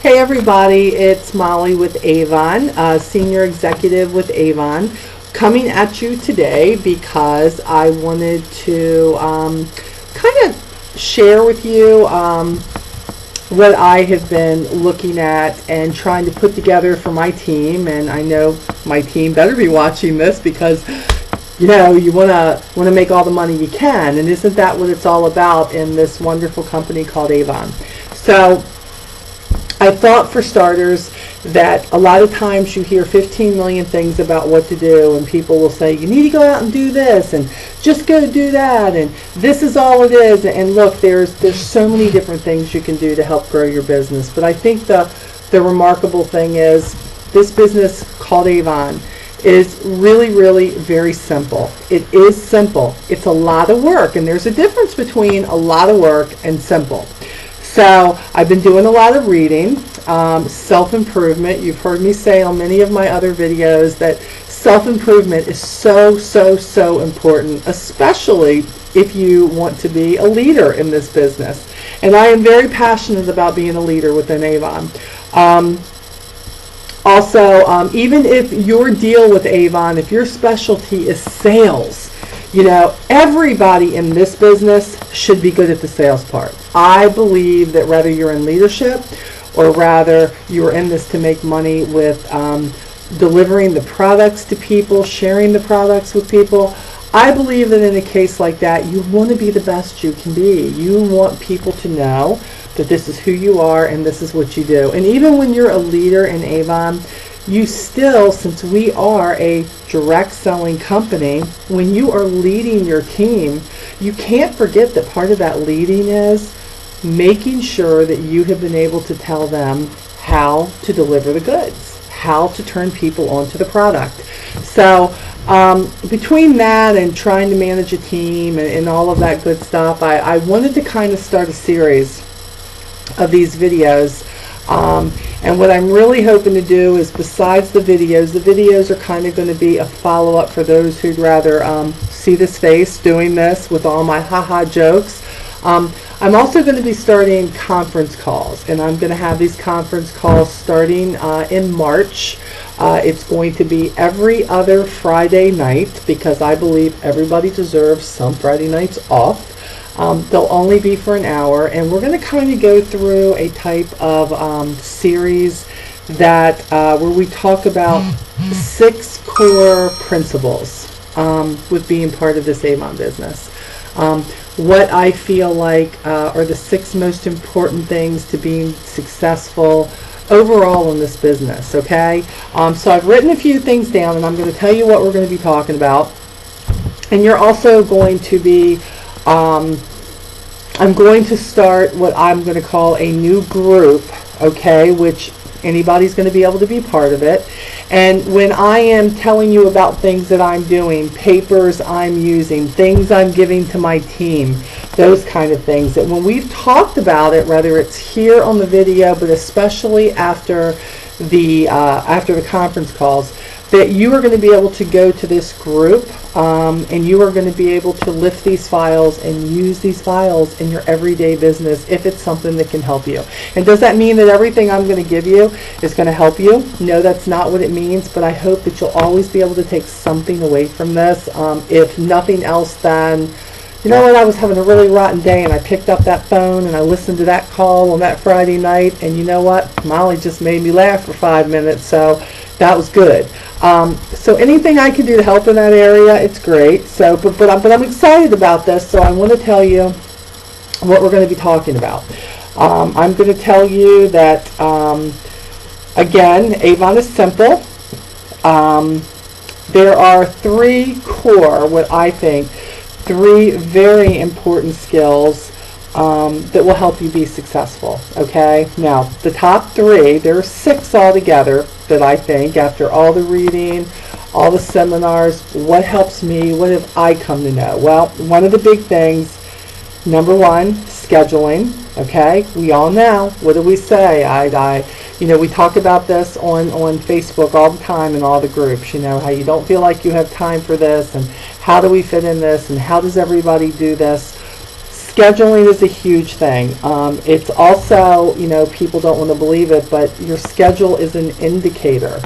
Hey everybody, it's Molly with Avon, Senior Executive with Avon, coming at you today because I wanted to kind of share with you what I have been looking at and trying to put together for my team. And I know my team better be watching this because you want to make all the money you can, and isn't that what it's all about in this wonderful company called Avon? So I thought, for starters, that a lot of times you hear 15 million things about what to do, and people will say, you need to go out and do this, and just go do that, and this is all it is. And look, there's so many different things you can do to help grow your business. But I think the remarkable thing is this business called Avon is really, really very simple. It is simple. It's a lot of work, and there's a difference between a lot of work and simple. So I've been doing a lot of reading, self-improvement. You've heard me say on many of my other videos that self-improvement is so important, especially if you want to be a leader in this business. And I am very passionate about being a leader within Avon. Also, even if your deal with Avon, if your specialty is sales, everybody in this business should be good at the sales part. I believe that whether you're in leadership or rather you're in this to make money with delivering the products to people, sharing the products with people, I believe that in a case like that, you want to be the best you can be. You want people to know that this is who you are and this is what you do. And even when you're a leader in Avon, you still, since we are a direct selling company, when you are leading your team, you can't forget that part of that leading is making sure that you have been able to tell them how to deliver the goods, how to turn people onto the product. So between that and trying to manage a team and all of that good stuff, I wanted to kind of start a series of these videos. And what I'm really hoping to do is, besides the videos are kind of going to be a follow-up for those who'd rather see this face doing this with all my haha jokes. I'm also going to be starting conference calls, and I'm going to have these conference calls starting in March. It's going to be every other Friday night because I believe everybody deserves some Friday nights off. They'll only be for an hour, and we're going to kind of go through a type of series that where we talk about 6 core principles with being part of this Avon business. What I feel like are the 6 most important things to being successful overall in this business, okay? So I've written a few things down, and I'm going to tell you what we're going to be talking about. And you're also going to be I'm going to start what I'm going to call a new group, okay, which anybody's going to be able to be part of it. And when I am telling you about things that I'm doing, papers I'm using, things I'm giving to my team, those kind of things, that when we've talked about it, whether it's here on the video, but especially after the conference calls, that you are going to be able to go to this group and you are going to be able to lift these files and use these files in your everyday business if it's something that can help you. And does that mean that everything I'm going to give you is going to help you? No, that's not what it means, but I hope that you'll always be able to take something away from this. If nothing else, then you know what, I was having a really rotten day and I picked up that phone and I listened to that call on that Friday night, and you know what, Molly just made me laugh for 5 minutes, so that was good. So anything I can do to help in that area, it's great. So, but I'm excited about this, so I want to tell you what we're going to be talking about. I'm going to tell you that, again, Avon is simple. There are 3 core, what I think, 3 very important skills that will help you be successful, okay? Now, the top 3, there are 6 altogether that I think, after all the reading, all the seminars, what helps me, what have I come to know? Well, one of the big things, number 1, scheduling, okay? We all know, what do we say? We talk about this on Facebook all the time in all the groups, how you don't feel like you have time for this, and how do we fit in this, and how does everybody do this? scheduling is a huge thing. It's also, people don't want to believe it, but your schedule is an indicator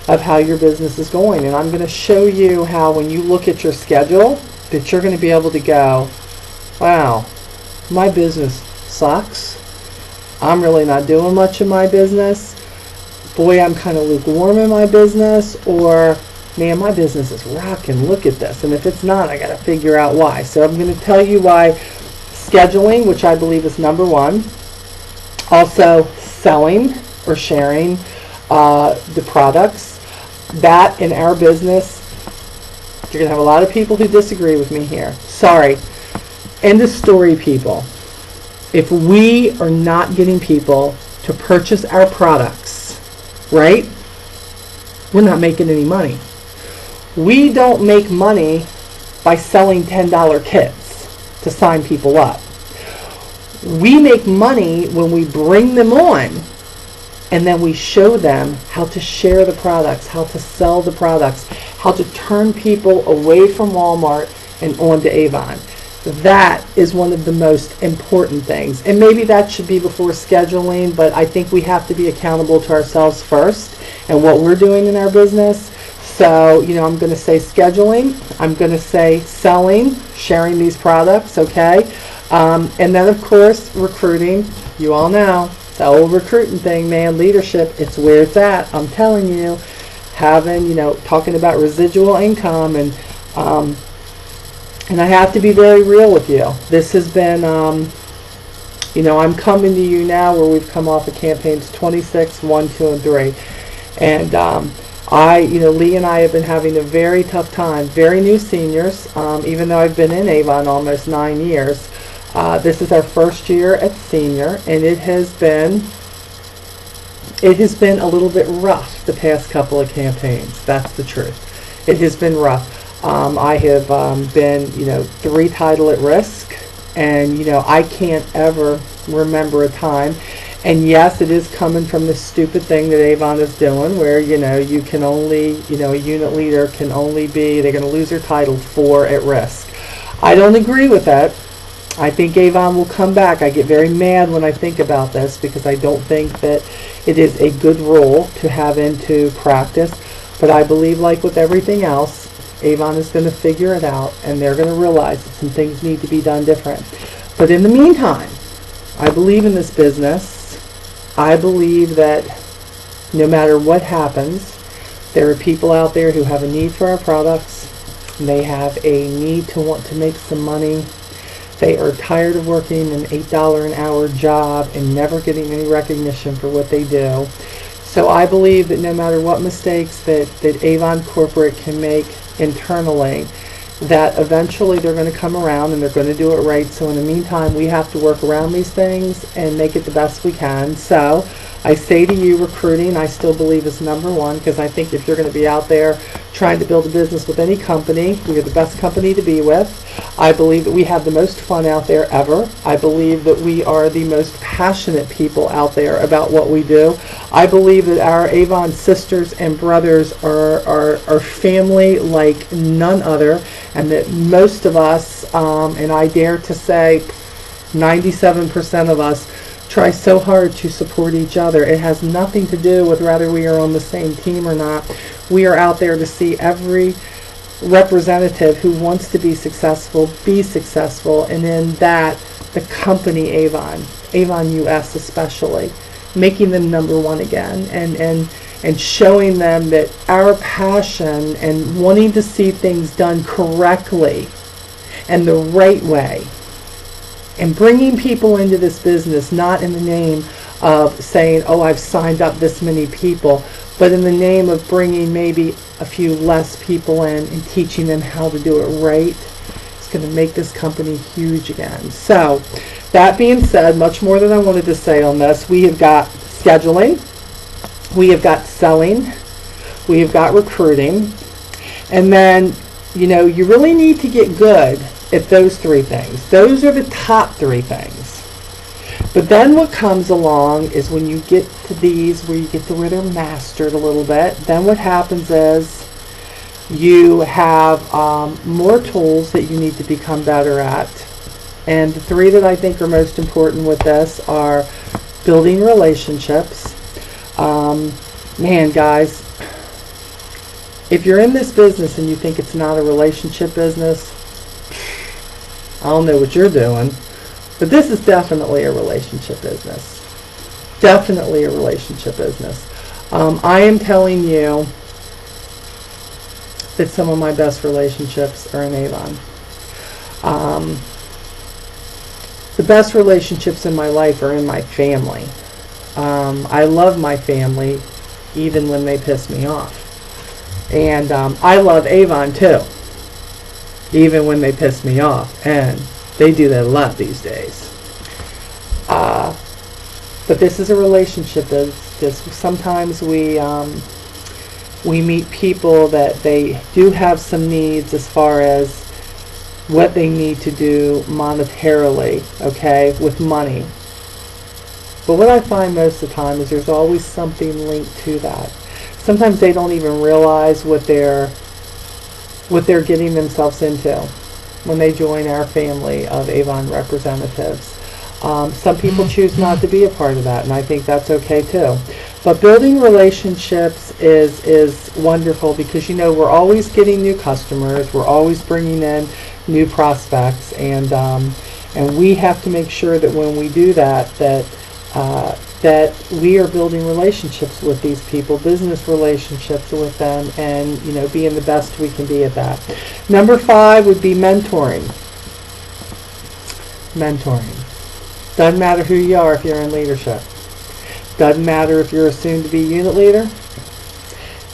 of how your business is going. And I'm going to show you how, when you look at your schedule, that you're going to be able to go, wow, my business sucks. I'm really not doing much in my business. Boy, I'm kind of lukewarm in my business. Or, man, my business is rocking. Look at this. And if it's not, I got to figure out why. So I'm going to tell you why scheduling, which I believe is number one. Also, selling or sharing the products. That in our business, you're going to have a lot of people who disagree with me here. Sorry. End of story, people. If we are not getting people to purchase our products, right, we're not making any money. We don't make money by selling $10 kits to sign people up. We make money when we bring them on and then we show them how to share the products, how to sell the products, how to turn people away from Walmart and onto Avon. That is one of the most important things. And maybe that should be before scheduling, but I think we have to be accountable to ourselves first and what we're doing in our business. So, I'm going to say scheduling. I'm going to say selling, sharing these products, okay? And then, of course, recruiting. You all know, the old recruiting thing, man, leadership, it's where it's at. I'm telling you, having, talking about residual income and I have to be very real with you. This has been, I'm coming to you now where we've come off of campaigns 26, 1, 2, and 3. And Lee and I have been having a very tough time. Very new seniors, even though I've been in Avon almost 9 years. This is our first year at senior, and it has been a little bit rough the past couple of campaigns. That's the truth. It has been rough. I have been, 3 title at risk, and, I can't ever remember a time. And yes, it is coming from this stupid thing that Avon is doing where, you can only, a unit leader can only be, they're going to lose their title 4 at risk. I don't agree with that. I think Avon will come back. I get very mad when I think about this because I don't think that it is a good rule to have into practice. But I believe, like with everything else, Avon is going to figure it out, and they're going to realize that some things need to be done different. But in the meantime, I believe in this business. I believe that no matter what happens, there are people out there who have a need for our products. They have a need to want to make some money. They are tired of working an $8 an hour job and never getting any recognition for what they do. So I believe that no matter what mistakes that Avon Corporate can make internally, that eventually they're going to come around and they're going to do it right. So in the meantime, we have to work around these things and make it the best we can. So I say to you, recruiting, I still believe is number one, because I think if you're going to be out there trying to build a business with any company, we are the best company to be with. I believe that we have the most fun out there ever. I believe that we are the most passionate people out there about what we do. I believe that our Avon sisters and brothers are family like none other, and that most of us, and I dare to say 97% of us, try so hard to support each other. It has nothing to do with whether we are on the same team or not. We are out there to see every representative who wants to be successful, and in that, the company Avon US especially, making them number one again, and showing them that our passion and wanting to see things done correctly and the right way, and bringing people into this business, not in the name of saying, oh, I've signed up this many people, but in the name of bringing maybe a few less people in and teaching them how to do it right. It's going to make this company huge again. So, that being said, much more than I wanted to say on this, we have got scheduling, we have got selling, we have got recruiting, and then, you really need to get good at those 3 things. Those are the top 3 things. But then what comes along is when you get to these, where you get to where they're mastered a little bit, then what happens is you have more tools that you need to become better at. And the three that I think are most important with this are building relationships. Man, guys, if you're in this business and you think it's not a relationship business, I don't know what you're doing. But this is definitely a relationship business. Definitely a relationship business. I am telling you that some of my best relationships are in Avon. The best relationships in my life are in my family. I love my family even when they piss me off. And I love Avon too, even when they piss me off. And they do that a lot these days. But this is a relationship. Sometimes we meet people that they do have some needs as far as what they need to do monetarily, okay, with money. But what I find most of the time is there's always something linked to that. Sometimes they don't even realize what they're getting themselves into when they join our family of Avon representatives. Some people choose not to be a part of that, and I think that's okay too. But building relationships is wonderful because, you know, we're always getting new customers, we're always bringing in new prospects, and we have to make sure that when we do that, that we are building relationships with these people, business relationships with them, and, you know, being the best we can be at that. Number 5 would be mentoring. Mentoring. Doesn't matter who you are if you're in leadership. Doesn't matter if you're a soon-to-be unit leader.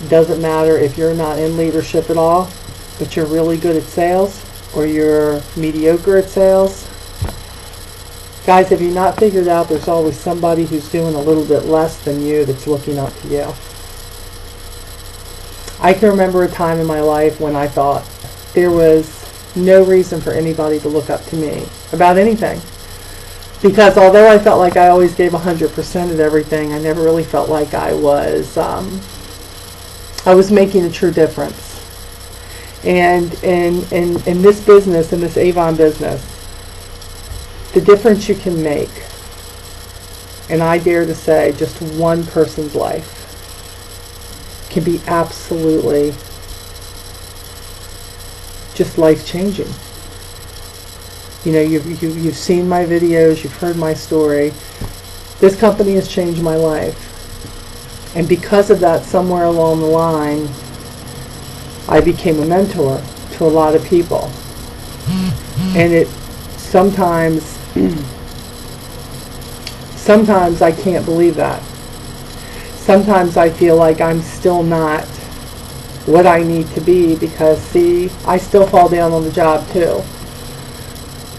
Doesn't matter if you're not in leadership at all, but you're really good at sales, or you're mediocre at sales. Guys, have you not figured out there's always somebody who's doing a little bit less than you that's looking up to you? I can remember a time in my life when I thought there was no reason for anybody to look up to me about anything. Because although I felt like I always gave 100% at everything, I never really felt like I was making a true difference. And in this business, in this Avon business, the difference you can make, and I dare to say just one person's life, can be absolutely just life-changing. You know, you've seen my videos, you've heard my story. This company has changed my life. And because of that, somewhere along the line, I became a mentor to a lot of people. And it sometimes I can't believe that. Sometimes I feel like I'm still not what I need to be because, see, I still fall down on the job too.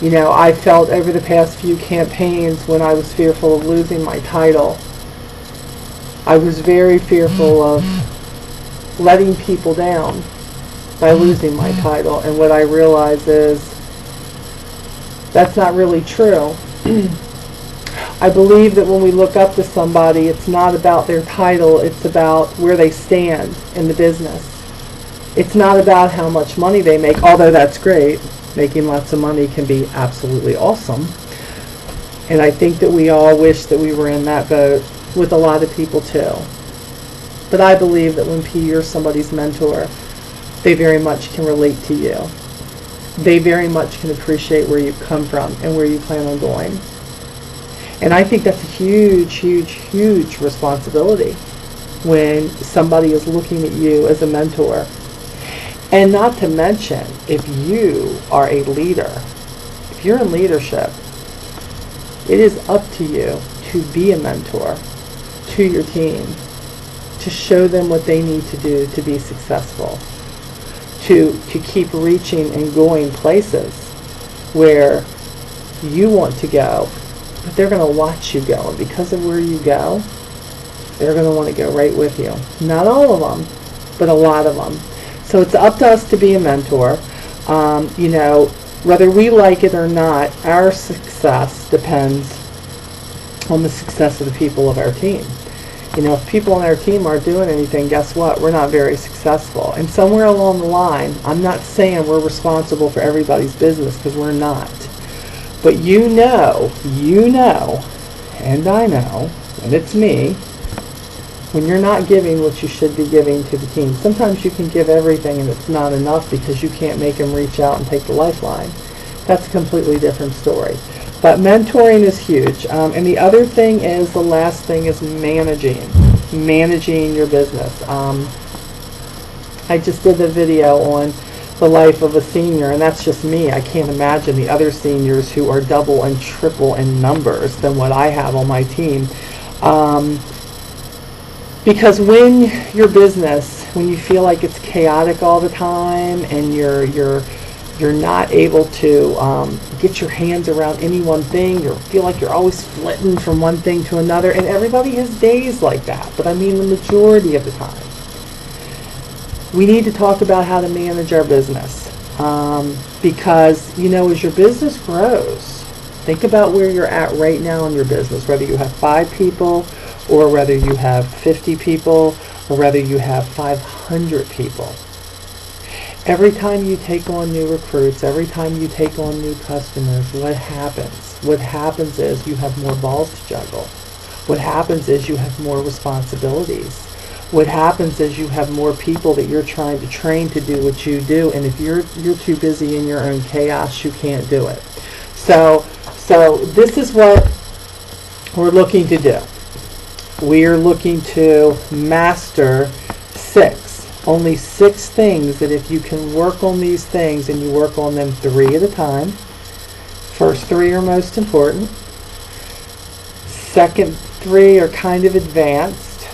You know, I felt over the past few campaigns when I was fearful of losing my title, I was very fearful of letting people down by losing my title. And what I realize is that's not really true. I believe that when we look up to somebody, it's not about their title, it's about where they stand in the business. It's not about how much money they make, although that's great. Making lots of money can be absolutely awesome. And I think that we all wish that we were in that boat with a lot of people too. But I believe that when you're somebody's mentor, they very much can relate to you. They very much can appreciate where you've come from and where you plan on going. And I think that's a huge, huge, huge responsibility when somebody is looking at you as a mentor. And not to mention, if you are a leader, if you're in leadership, it is up to you to be a mentor to your team, to show them what they need to do to be successful, to keep reaching and going places where you want to go, but they're going to watch you go. And because of where you go, they're going to want to go right with you. Not all of them, but a lot of them. So it's up to us to be a mentor. You know, whether we like it or not, our success depends on the success of the people of our team. You know, if people on our team aren't doing anything, guess what? We're not very successful. And somewhere along the line, I'm not saying we're responsible for everybody's business, because we're not. But you know, and I know, and it's me, when you're not giving what you should be giving to the team. Sometimes you can give everything and it's not enough because you can't make them reach out and take the lifeline. That's a completely different story. But mentoring is huge. And the other thing is, the last thing is managing your business. I just did a video on the life of a senior, and that's just me. I can't imagine the other seniors who are double and triple in numbers than what I have on my team. Because when your business, when you feel like it's chaotic all the time and you're not able to get your hands around any one thing, you feel like you're always flitting from one thing to another, and everybody has days like that, but I mean the majority of the time. We need to talk about how to manage our business, because, you know, as your business grows, think about where you're at right now in your business, whether you have 5 people, or whether you have 50 people, or whether you have 500 people. Every time you take on new recruits, every time you take on new customers, what happens? What happens is you have more balls to juggle. What happens is you have more responsibilities. What happens is you have more people that you're trying to train to do what you do, and if you're too busy in your own chaos, you can't do it. So this is what we're looking to do. We are looking to master only 6 things that if you can work on these things and you work on them 3 at a time, first 3 are most important, second 3 are kind of advanced,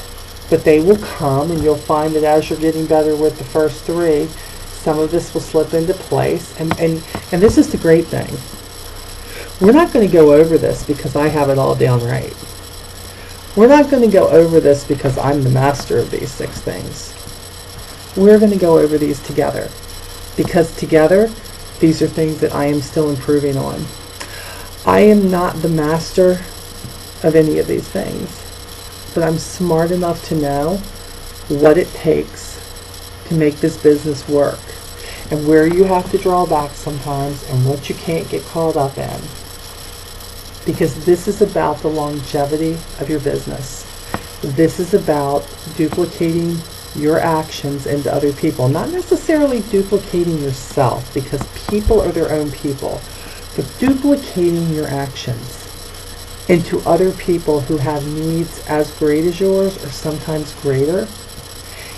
but they will come, and you'll find that as you're getting better with the first 3, some of this will slip into place. And this is the great thing. We're not going to go over this because I have it all down right. We're not going to go over this because I'm the master of these 6 things. We're going to go over these together, because together, these are things that I am still improving on. I am not the master of any of these things, but I'm smart enough to know what it takes to make this business work, and where you have to draw back sometimes, and what you can't get caught up in. Because this is about the longevity of your business. This is about duplicating your actions into other people. Not necessarily duplicating yourself, because people are their own people, but duplicating your actions into other people who have needs as great as yours, or sometimes greater.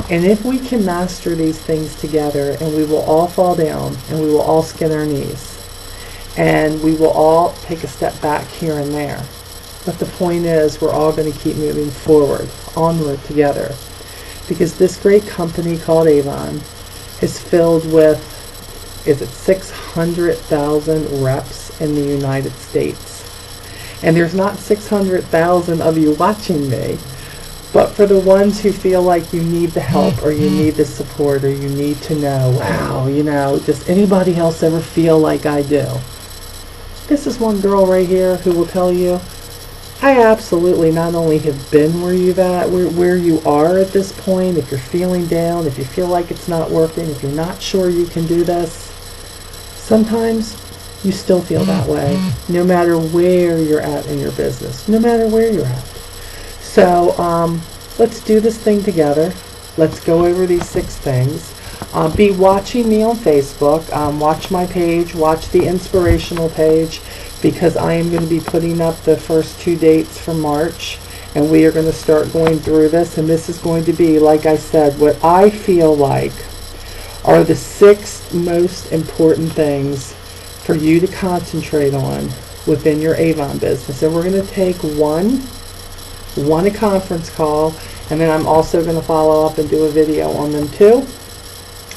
And if we can master these things together, and we will all fall down, and we will all skin our knees, and we will all take a step back here and there. But the point is, we're all going to keep moving forward, onward together. Because this great company called Avon is filled with, 600,000 reps in the United States. And there's not 600,000 of you watching me, but for the ones who feel like you need the help, or you need the support, or you need to know, wow, does anybody else ever feel like I do? This is one girl right here who will tell you, I absolutely not only have been where you are at this point. If you're feeling down, if you feel like it's not working, if you're not sure you can do this, sometimes you still feel that way, no matter where you're at in your business, no matter where you're at. So let's do this thing together. Let's go over these 6 things. Be watching me on Facebook. Watch my page. Watch the inspirational page, because I am going to be putting up the first 2 dates for March, and we are going to start going through this, and this is going to be, like I said, what I feel like are the 6 most important things for you to concentrate on within your Avon business. And we're going to take one a conference call, and then I'm also going to follow up and do a video on them too.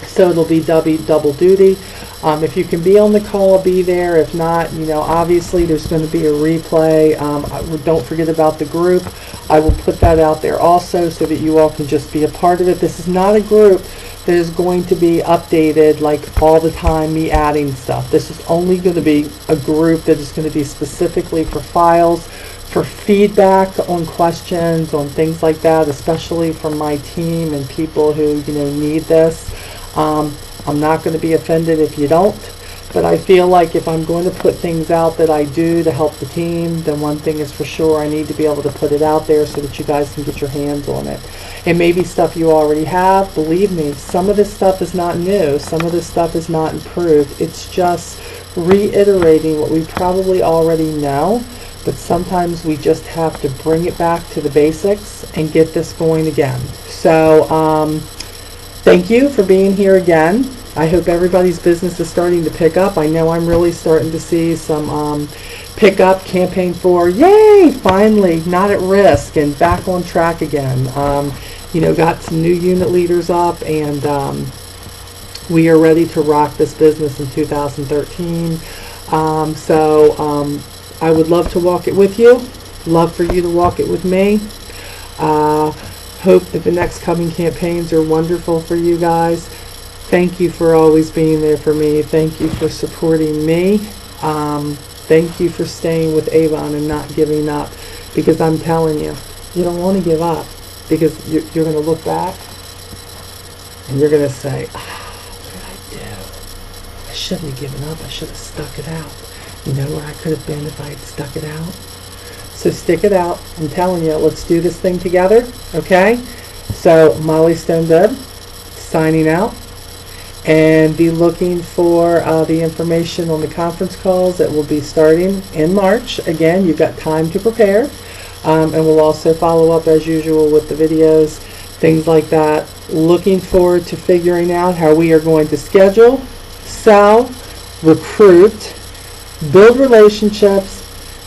So it'll be double duty. If you can be on the call, be there. If not, obviously there's going to be a replay. Don't forget about the group. I will put that out there also, so that you all can just be a part of it. This is not a group that is going to be updated like all the time, me adding stuff. This is only going to be a group that is going to be specifically for files, for feedback on questions, on things like that, especially from my team and people who need this. I'm not going to be offended if you don't, But I feel like if I'm going to put things out that I do to help the team, then one thing is for sure, I need to be able to put it out there so that you guys can get your hands on it. It may be stuff you already have. Believe me, some of this stuff is not new. Some of this stuff is not improved. It's just reiterating what we probably already know, but sometimes we just have to bring it back to the basics and get this going again. So thank you for being here again. I hope everybody's business is starting to pick up. I know I'm really starting to see some pickup. Campaign 4, yay, finally not at risk and back on track again. Got some new unit leaders up, and we are ready to rock this business in 2013. I would love to walk it with you. Love for you to walk it with me. Hope that the next coming campaigns are wonderful for you guys. Thank you for always being there for me. Thank you for supporting me. Thank you for staying with Avon and not giving up, because I'm telling you, you don't want to give up, because you're going to look back and you're going to say, what did I do? I shouldn't have given up. I should have stuck it out. You know where I could have been if I had stuck it out? So stick it out. I'm telling you, let's do this thing together, okay? So Molly Stone Good signing out. And be looking for the information on the conference calls that will be starting in March. Again, you've got time to prepare. And we'll also follow up as usual with the videos, things like that. Looking forward to figuring out how we are going to schedule, sell, recruit, build relationships,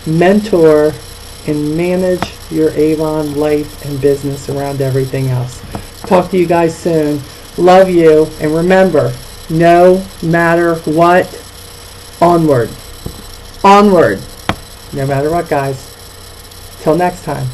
mentor, and manage your Avon life and business around everything else. Talk to you guys soon. Love you, and remember, no matter what, onward. Onward. No matter what, guys. Till next time.